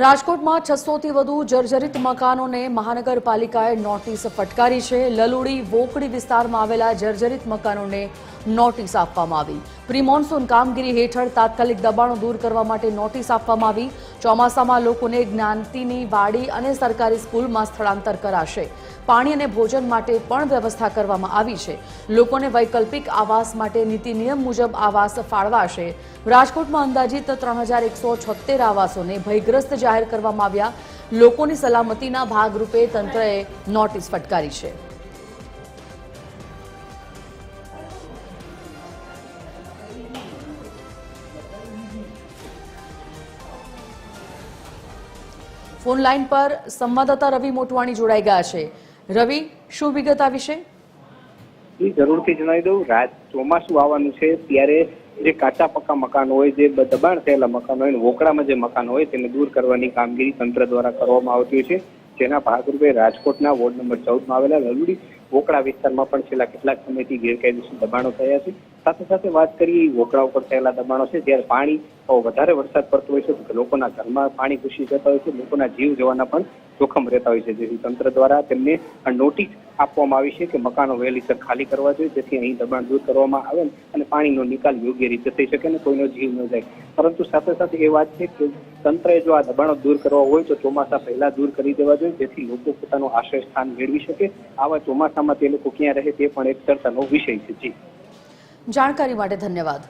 રાજકોટમાં 600 થી વધુ જર્જરિત મકાનોને મહાનગરપાલિકાએ નોટિસ ફટકારી છે। લલુડી વોકડી વિસ્તારમાં આવેલા જર્જરિત મકાનોને નોટિસ આપવામાં આવી। પ્રી મોન્સૂન કામગીરી હેઠળ તાત્કાલિક દબાણો દૂર કરવા માટે નોટિસ આપવામાં આવી। ચોમાસામાં લોકોને જ્ઞાતિની વાડી અને સરકારી સ્કૂલમાં સ્થળાંતર કરાશે। પાણી અને ભોજન માટે પણ વ્યવસ્થા કરવામાં આવી છે। લોકોને વૈકલ્પિક આવાસ માટે નીતિ નિયમ મુજબ આવાસ ફાળવાશે। રાજકોટમાં અંદાજિત 3176 આવાસોને ભયગ્રસ્ત જાહેર કરવામાં આવ્યા। લોકોની સલામતીના ભાગરૂપે તંત્રએ નોટિસ ફટકારી છે। ફોન લાઈન પર સંવાદદાતા રવિ મોટવાણી જોડાઈ ગયા છે। રવિ, શું વિગત આ વિશે? જરૂરથી જણાવી દઉં, ચોમાસું આવવાનું છે ત્યારે જે કાચા પક્કા મકાનો હોય, જે દબાણ થયેલા મકાનો હોય, વોકડામાં જે મકાનો હોય તેને દૂર કરવાની કામગીરી તંત્ર દ્વારા કરવામાં આવતી છે। જેના ભાગરૂપે રાજકોટના વોર્ડ નંબર 14 માં આવેલા લલુડી વોકડા વિસ્તારમાં પણ છેલ્લા કેટલાક સમયથી ગેરકાયદેસર દબાણો થયા છે। સાથે સાથે વાત કરીએ વોકડા ઉપર થયેલા દબાણો છે, જ્યારે પાણી વધારે વરસાદ પડતો હોય છે તો લોકોના ઘરમાં પાણી ઘૂસી જતા હોય છે, લોકોના જીવ જવાના પણ જોખમ રહેતા હોય છે। જેથી તંત્ર દ્વારા તેમને નોટિસ આપવામાં આવી છે કે મકાનો વહેલીસર ખાલી કરવા જોઈએ, જેથી અહીં દબાણ દૂર કરવામાં આવે અને પાણીનો નિકાલ યોગ્ય રીતે થઈ શકે અને કોઈનો જીવ ન જાય। પરંતુ સાથે સાથે એ વાત છે કે તંત્રએ જો આ દબાણો દૂર કરવા હોય તો ચોમાસા પહેલા દૂર કરી દેવા જોઈએ, જેથી લોકો પોતાનું આશ્રય સ્થાન મેળવી શકે। આવા ચોમાસામાં તે લોકો ક્યાં રહે તે પણ એક ચર્ચાનો વિષય છે। જી, જાણકારી માટે ધન્યવાદ।